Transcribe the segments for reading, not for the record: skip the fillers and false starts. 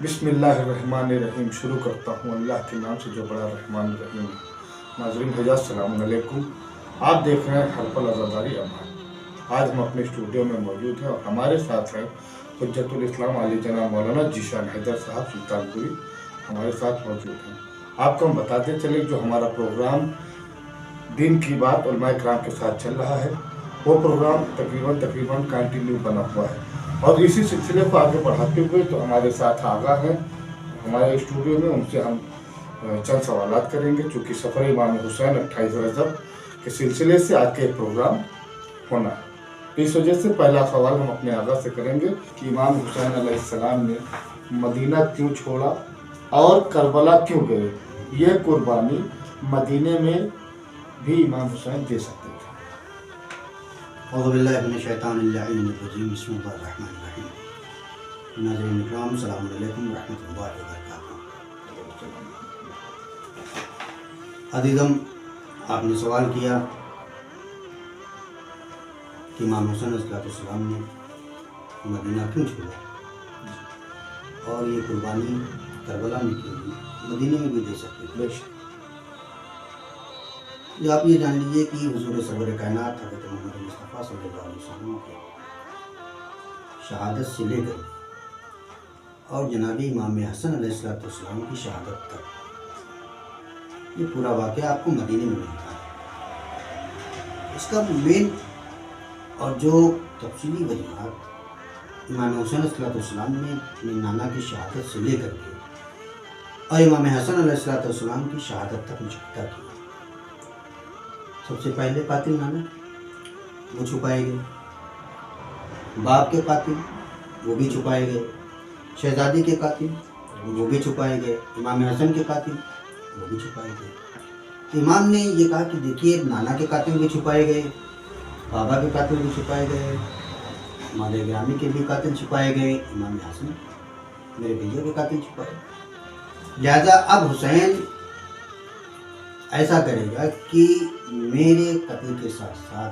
बिस्मिल्लाहिर्रहमानिर्रहीम। शुरू करता हूँ अल्लाह के नाम से जो बड़ा रहमान रहीम। नाज़रीन हज़ार सलाम अलैकुम। आप देख रहे हैं हर पल आज़ादारी अमान। आज हम अपने स्टूडियो में मौजूद हैं और हमारे साथ हैं हुज्जतुल इस्लाम आली जनाब मौलाना जीशान हैदर साहब सुल्तानपुरी हमारे साथ मौजूद हैं। आपको हम बताते चले जो हमारा प्रोग्राम दीन की बात उलमाए किराम के साथ चल रहा है, वो प्रोग्राम तकरीबन कंटिन्यू बना हुआ है और इसी सिलसिले को आगे बढ़ाते हुए तो हमारे साथ आगा हैं हमारे स्टूडियो में, उनसे हम चंद सवालात करेंगे चूँकि सफ़र इमाम हुसैन 28 रजब के सिलसिले से आज के प्रोग्राम होना है। इस वजह से पहला सवाल हम अपने आगा से करेंगे कि इमाम हुसैन अलैहिस्सलाम ने मदीना क्यों छोड़ा और करबला क्यों गए? ये कुर्बानी मदीने में भी इमाम हुसैन दे सकते थे। औज़ु बिल्लाहि मिनश शैतानिर रजीम। बिस्मिल्लाहिर्रहमानिर्रहीम। नाज़रीन इकराम, अस्सलामु अलैकुम व रहमतुल्लाहि व बरकातहू। अज़ीज़म, आपने सवाल किया कि इमाम हुसैन अलैहिस्सलाम ने मदीना क्यों छोड़ा और ये कुर्बानी करबला में क्यों दी, मदीने में भी दे सकते थे। ये आप ये जान लीजिए कि हुज़ूर सरवर कायनात हज़रत मोहम्मद मुस्तफ़ा सल्लल्लाहु अलैहि वसल्लम के शहादत से लेकर और जनाबी इमाम हसन अलैहिस्सलाम की शहादत तक ये पूरा वाक़या आपको मदीने में मिलता है। इसका मेन और जो तफसीली वजूहात इमाम हुसैन अलैहिस्सलाम ने अपने नाना की शहादत से लेकर के और इमाम हसन अलैहिस्सलाम की शहादत तक मुशक्का की। सबसे पहले कातिल नाना वो छुपाए गए, बाप के कातिल वो भी छुपाए गए, शहजादी के कातिल वो भी छुपाए गए, इमाम हसन के कातिल वो भी छुपाए गए। इमाम ने ये कहा कि देखिए नाना के कातिल भी छुपाए गए, बाबा के कातिल भी छुपाए गए, हमारे ग्रामी के भी कातिल छुपाए गए, इमाम हसन मेरे भैया के कातिल छुपाए। लिहाजा अब हुसैन ऐसा करेगा कि मेरे कत्ल के साथ साथ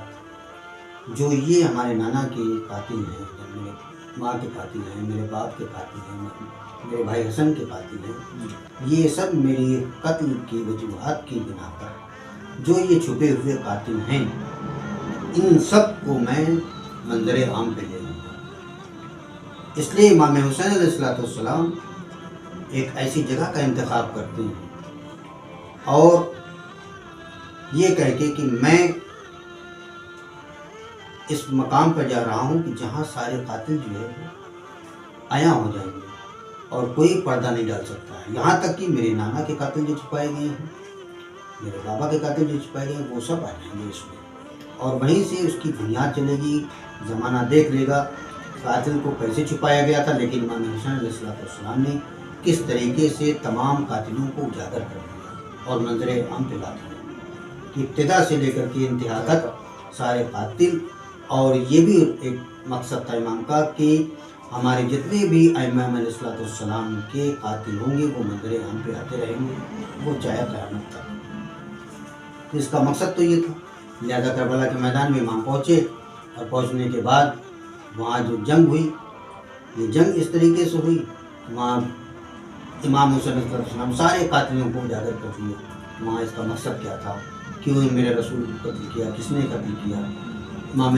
जो ये हमारे नाना के कातिल हैं, मेरे माँ के कातिल हैं, मेरे बाप के कातिल हैं, मेरे भाई हसन के कातिल हैं, ये सब मेरे कत्ल की वजूहात की बिना पर जो ये छुपे हुए कातिल हैं, इन सब को मैं मंजर आम पे ले लूँगा। इसलिए इमाम हुसैन अलैहिस्सलाम एक ऐसी जगह का इंतखाब करते हैं और ये कह के कि मैं इस मकाम पर जा रहा हूँ कि जहाँ सारे कातिल जो है वो आया हो जाएंगे और कोई पर्दा नहीं डाल सकता है। यहाँ तक कि मेरे नाना के कातिल जो छुपाए गए हैं, मेरे बाबा के कातिल जो छुपाए गए हैं, वो सब आ जाएंगे इसमें और वहीं से उसकी बुनियाद चलेगी। ज़माना देख लेगा कातिल को कैसे छुपाया गया था, लेकिन इमाम हुसैन अलैहिस्सलाम ने किस तरीके से तमाम कातिलों को उजागर कर दिया और मंजर आम पे ला दिया कि इब्तिदा से लेकर के इंतहा तक सारे कातिल। और ये भी एक मकसद था इमाम का कि हमारे जितने भी इमाम अलैहिस्सलाम के कातिल होंगे वो मंजर आम पे आते रहेंगे, वो चाहे क़यामत तक। इसका मकसद तो ये था। लिहाजा करबला के मैदान में इमाम पहुँचे और पहुँचने के बाद वहाँ जो जंग हुई, ये जंग इस तरीके से हुई, वहाँ इमाम हुसैन अलैहिस्सलाम सारे कातिलों को उजागर कर दिया। वहाँ इसका मकसद क्या था, क्यों मेरे रसूल को कत्ल किया, किसने कत्ल किया, इमाम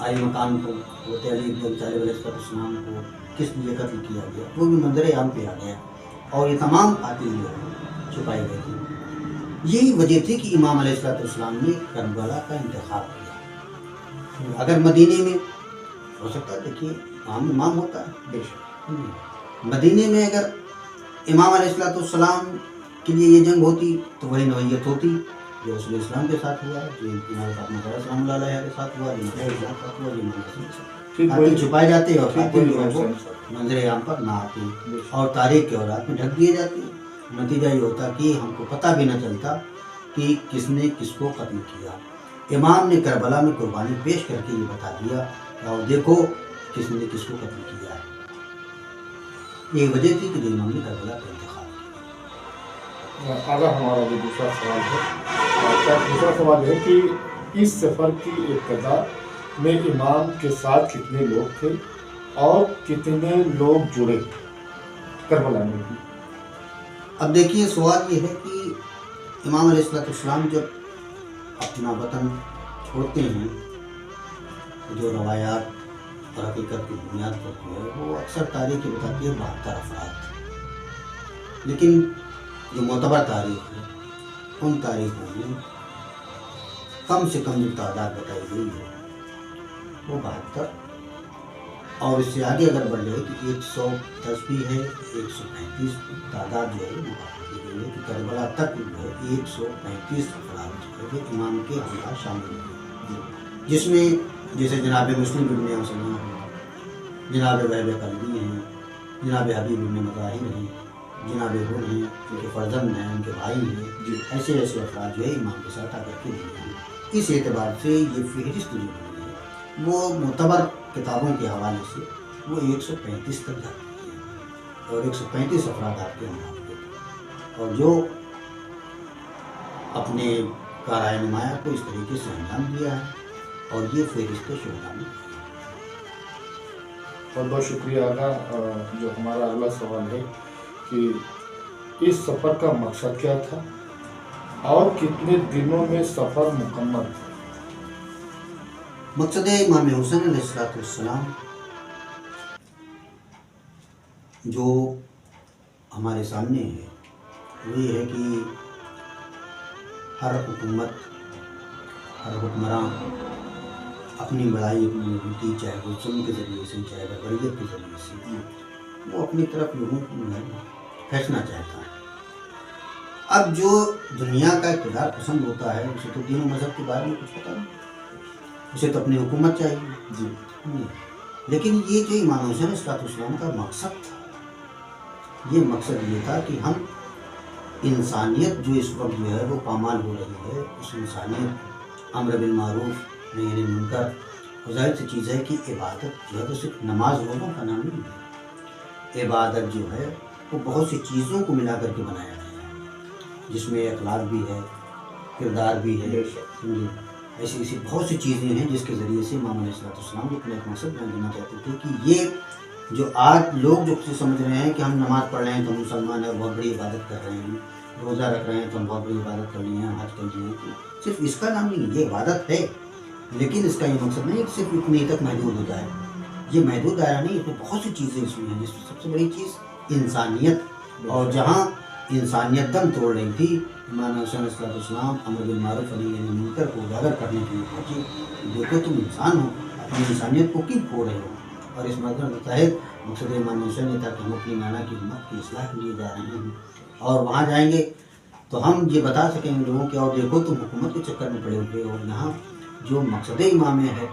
आली मकाम को होते अली अलैहिस्सलाम को किस लिए कत्ल किया गया, वो भी मंजर आम पे आ गया और ये तमाम कातिल जो है छुपाए गए थे। यही वजह थी कि इमाम अलैहिस्सलाम ने करबला का इंतखाब किया। अगर मदीने में हो सकता है, देखिए आम इमाम होता है बेशक, मदीने में अगर इमाम अलैहिस्सलाम के लिए ये जंग होती तो वही नौयत होती जो रसूल इस्लाम के साथ हुआ, जो इमाम के साथ हुआ, कातिल छुपाए जाते और कातिल जो है वो मंजर आम पर ना आते और तारीख के औरात में ढक दिए जाते। नतीजा ये होता कि हमको पता भी न चलता कि किसने किसको कत्ल किया। इमाम ने करबला में कुर्बानी पेश करके ये बता दिया और देखो किसने किसको कत्ल किया है। ये वजह थी कि जो इमाम ने करबला का इंतखाब किया। आगा हमारा जो दूसरा सवाल है कि इस सफ़र की इब्तिदा में इमाम के साथ कितने लोग थे और कितने लोग जुड़े? کربلا میں بھی؟ اب دیکھیے سوال یہ ہے کہ امام علیہ السلام جب اپنا وطن چھوڑتے ہیں تو جو روایات اور حقیقت کی بنیاد پر جو ہے وہ اکثر تاریخ بتاتی ہے 72 افراد، لیکن جو معتبر تاریخ ہے ان تاریخوں میں کم سے کم جو تعداد بتائی گئی ہے وہ 72، اور اس سے آگے اگر بڑھ جائے تو 110 بھی ہے، 135 تعداد جو ہے مقرر کی گئی ہے کہ کربلا تک جو ہے 135 افراد جو ہے امام کے ہمراہ شامل ہوئے، جس میں جیسے جناب مسلم ابن مسلم ہیں، جناب وہب قلبی ہیں، جناب حبیب ابن مظاہر ہیں، جناب ہر ہیں، ان کے فرزند ہیں، ان کے بھائی ہیں، ایسے افراد جو ہے امام کے ساتھ آ کر کے دیے ہیں۔ اس اعتبار سے یہ فہرست جو بنی ہے وہ معتبر کتابوں کے حوالے سے وہ 135 تک جاتی ہے، اور 135 افراد آپ کے ہمراہ ہوتے، اور جو اپنے کارۂ نمایاں کو اس طریقے سے انجام دیا ہے، اور یہ فہرست شہداء میں۔ بہت بہت شکریہ آقا۔ جو ہمارا اگلا سوال ہے کہ اس سفر کا مقصد کیا تھا اور کتنے دنوں میں سفر مکمل تھا؟ مقصد امام حسین علیہ السلام جو ہمارے سامنے ہے وہ یہ ہے کہ ہر حکومت، ہر حکمراں اپنی بڑائی اپنی ہوتی، چاہے وہ ظلم کے ذریعے سے، چاہے بربریت کے ذریعے سے، وہ اپنی طرف لوگوں کو کھینچنا چاہتا ہے۔ اب جو دنیا کا اقتدار پسند ہوتا ہے اسے تو دین و مذہب کے بارے میں کچھ پتہ نہیں، اسے تو اپنی حکومت چاہیے۔ لیکن یہ جو امام حسین علیہ السلام کا مقصد تھا، یہ مقصد یہ تھا کہ ہم انسانیت جو اس وقت جو ہے وہ پامال ہو رہی ہے، اس انسانیت امر بالمعروف نہی عن المنکر، ظاہر سی چیز ہے کہ عبادت جو ہے تو صرف نماز روزوں کا نام نہیں ہے، عبادت جو ہے وہ بہت سی چیزوں کو ملا کر کے بنایا گیا ہے، جس میں اخلاق بھی ہے، کردار بھی ہے، ایسی ایسی بہت سی چیزیں ہیں جس کے ذریعے سے امام علیہ السلام کو اپنا ایک مقصد بیان کرنا چاہتے تھے کہ یہ جو آج لوگ جو سمجھ رہے ہیں کہ ہم نماز پڑھ رہے ہیں تو ہم مسلمان ہیں، بہت بڑی عبادت کر رہے ہیں، روزہ رکھ رہے ہیں تو ہم بہت بڑی عبادت کر لی ہیں، حج کر لیے ہیں، صرف اس کا نام نہیں، یہ عبادت ہے، لیکن اس کا یہ مقصد نہیں کہ صرف اتنی تک محدود ہو جائے، یہ محدود دائرہ نہیں، اس میں بہت سی چیزیں اس میں ہیں، جس میں سب سے بڑی چیز انسانیت، اور جہاں انسانیت دم توڑ رہی تھی امام حسین علیہ السلام امر بالمعروف نہی عن المنکر کو اجاگر کرنے کے لیے پہنچے، دیکھو تم انسان ہو، اپنی انسانیت کو کیوں کھو رہے ہو، اور اس مقصد کے تحت مقصد امام حسین یہ تھا کہ ہم اپنی نانا کی امت کی اصلاح کے لیے جا رہے ہیں، اور وہاں جائیں گے تو ہم یہ بتا سکیں گے لوگوں کہ اور دیکھو تم حکومت کے چکر میں پڑے ہوئے ہو، یہاں جو مقصد امام ہے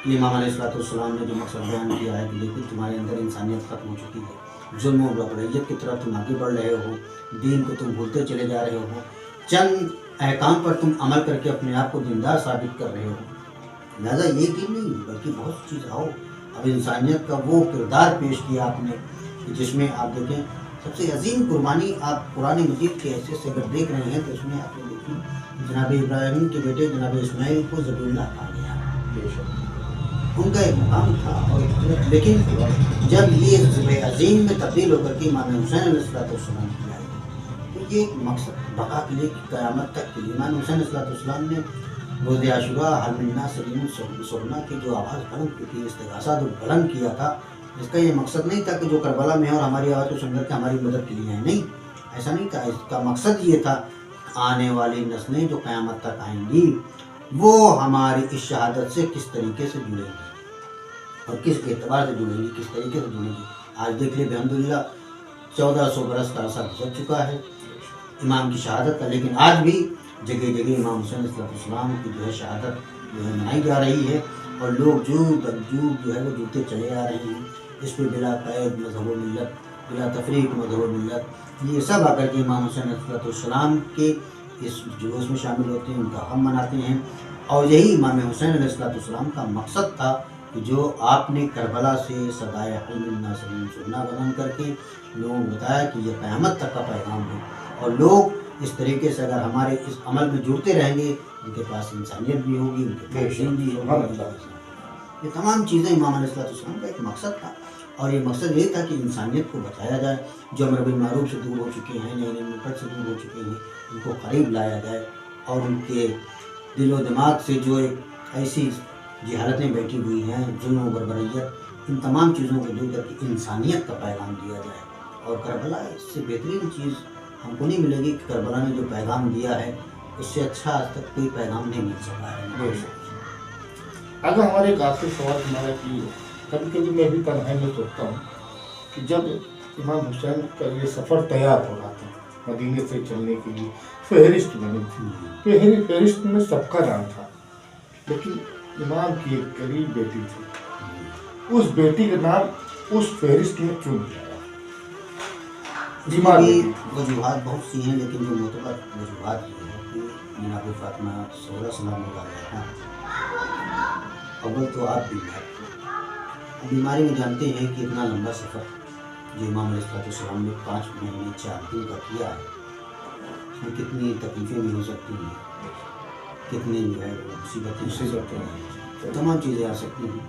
کہ امام علیہ السلام نے جو مقصد بیان کیا ہے کہ دیکھو تمہارے اندر انسانیت ختم ہو چکی ہے، ظلم و بربریت کی طرف تم آگے بڑھ رہے ہو، دین کو تم بھولتے چلے جا رہے ہو، چند احکام پر تم عمل کر کے اپنے آپ کو دیندار ثابت کر رہے ہو، لہٰذا یہ دین نہیں بلکہ بہت سی چیز آؤ، اب انسانیت کا وہ کردار پیش کیا آپ نے جس میں آپ دیکھیں سب سے عظیم قربانی آپ قرآن مجید کے حیثیت سے اگر دیکھ رہے ہیں تو اس میں آپ نے دیکھی جناب ابراہیم کے بیٹے جناب اسماعیل کو ذبیح اللہ کہا گیا، ان کا ایک مقام تھا، اور لیکن جب یہ ذبح عظیم میں تبدیل ہو کر کے امام حسین علیہ السلام کیا ہے تو یہ ایک مقصد بقا کے لیے قیامت تک کے لیے امام حسین علیہ السلام نے روز عاشوراء حل من الناس سلیم سرنا کی جو آواز بلند کی تھی، استغاثہ جو بلند کیا تھا، اس کا یہ مقصد نہیں تھا کہ جو کربلا میں ہے اور ہماری آواز کو سن کر کے ہماری مدد کے لیے آئے، نہیں، ایسا نہیں تھا، اس کا مقصد یہ تھا آنے والی نسلیں جو قیامت تک آئیں گی وہ ہماری اس شہادت سے کس طریقے سے جڑیں گی اور کس اعتبار سے جڑیں گی، کس طریقے سے جڑیں گی۔ آج دیکھ لیں الحمدللہ 1400 برس کا عرصہ گزر چکا ہے امام کی شہادت کا، لیکن آج بھی جگہ جگہ امام حسین علیہ السلام کی جو ہے شہادت جو ہے منائی جا رہی ہے، اور لوگ جو ہے وہ جڑتے چلے آ رہے ہیں، اس پہ بلا قید مذہب و ملت، بلا تفریق مذہب و ملت، یہ سب آ کر کے امام حسین علیہ السلام کے اس جلوس میں شامل ہوتے ہیں، ان کا غم مناتے ہیں، اور یہی امام حسین علیہ السلام کا مقصد تھا کہ جو آپ نے کربلا سے صدائے حل من الناس سلیم سرنا بیان کر کے لوگوں کو بتایا کہ یہ قیامت تک کا پیغام ہے، اور لوگ اس طریقے سے اگر ہمارے اس عمل میں جڑتے رہیں گے ان کے پاس انسانیت بھی ہوگی، ان کے پاس دین بھی ہوگا، یہ تمام چیزیں امام علیہ السلام کا ایک مقصد تھا، और ये मकसद ये था कि इंसानियत को बचाया जाए, जो अमर बिल मारूफ से दूर हो चुके हैं, नई नई मुनकर से दूर हो चुके हैं, उनको करीब लाया जाए और उनके दिलो दिमाग से जो एक ऐसी जहालतें बैठी हुई हैं, जुल्म बरबरियत, इन तमाम चीज़ों को दूर करके इंसानियत का पैगाम दिया जाए। और करबला इससे बेहतरीन चीज़ हमको नहीं मिलेगी कि करबला ने जो पैगाम दिया है उससे अच्छा आज तक कोई पैगाम नहीं मिल सका है। अगर हमारे एक आखिरी सवाल हमारा कि कभी कभी मैं भी तन्हाई में सोचता हूँ कि जब इमाम हुसैन का ये सफ़र तैयार हो रहा था मदीने से चलने के लिए, फहरिस्त बनी थी, फहरिस्त में सबका नाम था, लेकिन इमाम की एक करीब बेटी थी, उस बेटी का नाम उस फहरिस्त में क्यों नहीं आया? वजूहात बहुत सी हैं, लेकिन जो मोतबर वजूहात ये है कि जनाब फातिमा ज़हरा सलाम अलैहा, अव्वल तो आप बीमार थे। बीमारी में जानते हैं कि इतना लंबा सफ़र जो इमाम अलैहिस्सलाम ने 5 महीने 4 दिन का किया है, उसमें कितनी तकलीफ़ें भी हो सकती हैं, कितनी जो है मुसीबतें तमाम चीज़ें आ सकती हैं।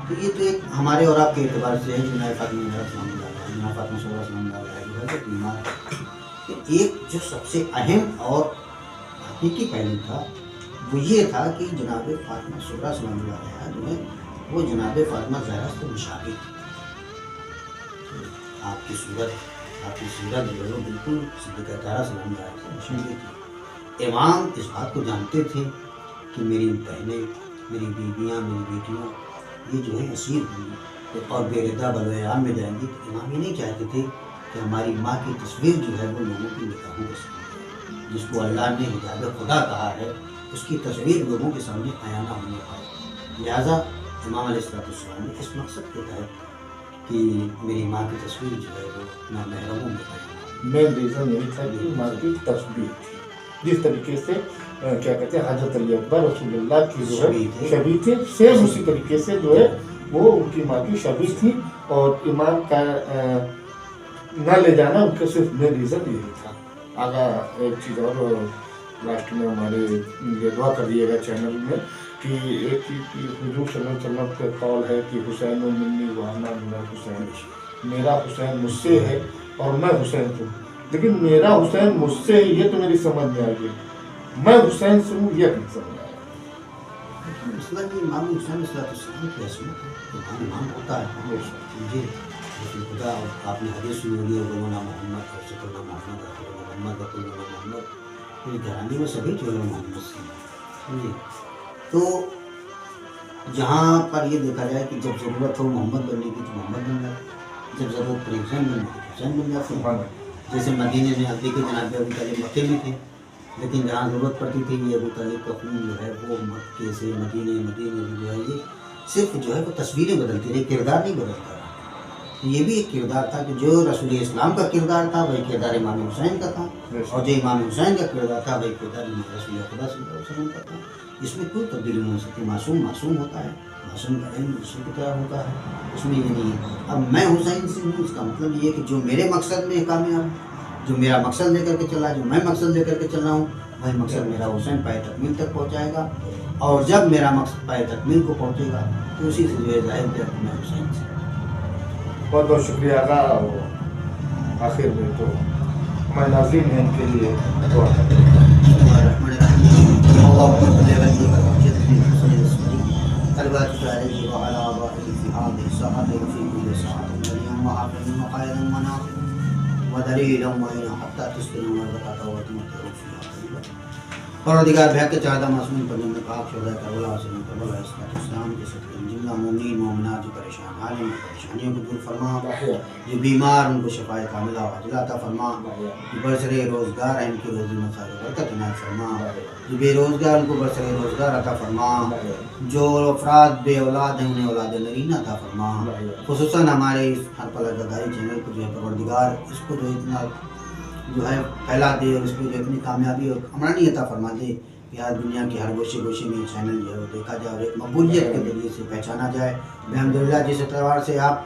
तो ये तो एक हमारे और आपके एतबार से है कि जनाब फातिमा ज़हरा सलाम अलैहा बीमार है। तो एक जो सबसे अहम और हकीकी पहलू था वो ये था कि जनाब फातिमा ज़हरा सलाम अलैहा जो है वो जनाब फातिमा ज़हरा से मुशाबिह थी। आपकी सूरत जो है वो बिल्कुल सिद्दीक़ा ज़हरा सलाम अलैहा से मुशाबिह थी। इमाम इस बात को जानते थे कि मेरी बहनें, मेरी बीवियाँ, मेरी बेटियाँ ये जो है असीर हुई और बेरिदा बलवयाम में जाएंगी। तो इमाम ये नहीं चाहते थे कि हमारी माँ की तस्वीर जो है वो लोगों की निगाहों के सामने, जिसको अल्लाह ने हिजाब खुदा कहा है, उसकी तस्वीर लोगों के सामने आया ना होने पाए। लिहाजा इमाम अलैहिस्सलाम ने इस मकसद के तहत कि मेरी माँ की तस्वीर जो है वो ना महरमों में आया। मेन रीज़न यही था कि माँ की तस्वीर थी, जिस तरीके से क्या कहते हैं हज़रत अली अकबर रसूलुल्लाह की जो है शबी थे, सेम उसी तरीके से जो है वो उनकी माँ की शबी थी। और इमाम का न ले जाना उनका सिर्फ मेन रीज़न यही था। आगा एक चीज़ और लास्ट में हमारे ये दुआ कर दिएगा चैनल में कि एक चीज़ की हुजूर सल्लल्लाहु अलैहि वसल्लम का कौल है कि हुसैन मिन्नी व अना मिनल हुसैन, मेरा हुसैन मुझसे है और मैं हुसैन हूँ। लेकिन मेरा हुसैन मुझसे है ये तो मेरी समझ में आ गई, मैं हुसैन से हूँ ये नहीं समझ आया। मतलब कि इमाम हुसैन अलैहिस्सलाम की असमत है, इमाम होता है जी। लेकिन खुदा आपने हदीस सुनी होगी, उलमा मोहम्मद और सकुल्ला मोहम्मद वकुल्ला मोहम्मद, ये घराने में सभी जो है मोहम्मद से समझे। तो जहाँ पर ये देखा जाए कि जब ज़रूरत हो मोहम्मद बनने की तो मोहम्मद बन जाए, जब ज़रूरत पर हुसैन बनने की हुसैन बन जाते। जैसे मदीने में हल्दी के जनाब अबू तालिब मक्के में थे, लेकिन जहाँ ज़रूरत पड़ती थी ये अबू तालिब का खून जो है वो मक्के से मदीने में जो है ये सिर्फ जो है वो तस्वीरें बदलती रही, किरदार नहीं बदलता रहा। तो ये भी एक किरदार था कि जो रसूल इस्लाम का किरदार था वही किरदार इमाम हुसैन का था, और जो इमाम हुसैन का किरदार था वही किरदार रसूल खुदा सल्लल्लाहु अलैहि वसल्लम का था। इसमें कोई तब्दीली नहीं हो सकती। मासूम होता है, मासूम का इल्म मासूम की तरह होता है, उसमें ये नहीं है। अब मैं हुसैन से हूँ, इसका मतलब ये कि जो मेरे मकसद में कामयाब, जो मेरा मकसद लेकर के चला, जो मैं मकसद लेकर के चल रहा हूँ, वही मकसद मेरा हुसैन पाए तकमील तक पहुँचाएगा। और जब मेरा मकसद पाए तकमील को पहुँचेगा तो उसी से जो है जाहिर है मैं हुसैन से। बहुत बहुत शुक्रिया आगा। आखिर में तो हमारे नाज़रीन हैं इनके लिए दुआ परवरदिगार भैया के चाहता मासूम पर जन्नत पाक शोदा करबला से करबला इस्लाम के सदक़े जिंदा मोमिन मोमिनात जो परेशान हाल में परेशानियों को दूर फरमा, जो बीमार उनको शफाए कामिला अजला अता फरमा, जो बरसरे रोज़गार है इनकी रोज़ी में खैर बरकत इनायत फरमा, जो बेरोज़गार उनको बरसरे रोज़गार अता फरमा, जो अफराद बे औलाद हैं उन्हें औलाद नरीना अता फरमा। खुसूसन हमारे इस हर पल अज़ादारी चैनल को जो है परवरदिगार इसको जो इतना जो है फैला दे और इसमें जो इतनी कामयाबी और अमरानी अता फरमा दे कि आज दुनिया की हर गोशे में ये चैनल जो है वो देखा जाए और एक मकबूलियत के जरिए से पहचाना जाए। अल्हम्दुलिल्लाह जिस एतबार से आप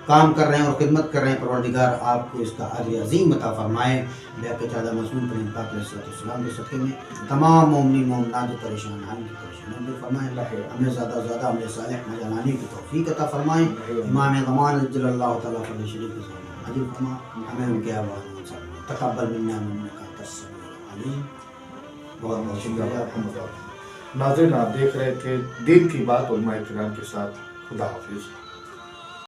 काम कर रहे हैं और खिदमत कर रहे हैं, परवरदिगार आपको इसका अजर अजीम अता फरमाए। बेहद ज़्यादा मज़मून पर पाक अलैहिस्सलाम के सदक़े में तमाम मोमिन मोमिनात जो परेशान हैं उनकी परेशानियों दूर फरमाए। हमें ज़्यादा से ज़्यादा अमल सालिह में जलाने की तौफीक अता फरमाए। इमाम ज़मान अज्जलल्लाहु तआला फ़ज़ल शरीफ के हाजिर फरमा, हमें उनके आवाज़ तक़ब्बल मिन्ना इन्नका अंतस-समीउल अलीम। बहुत बहुत शुक्रिया। नाज़रीन, आप देख रहे थे दीन की बात उलमा-ए किराम के साथ। खुदा हाफिज़।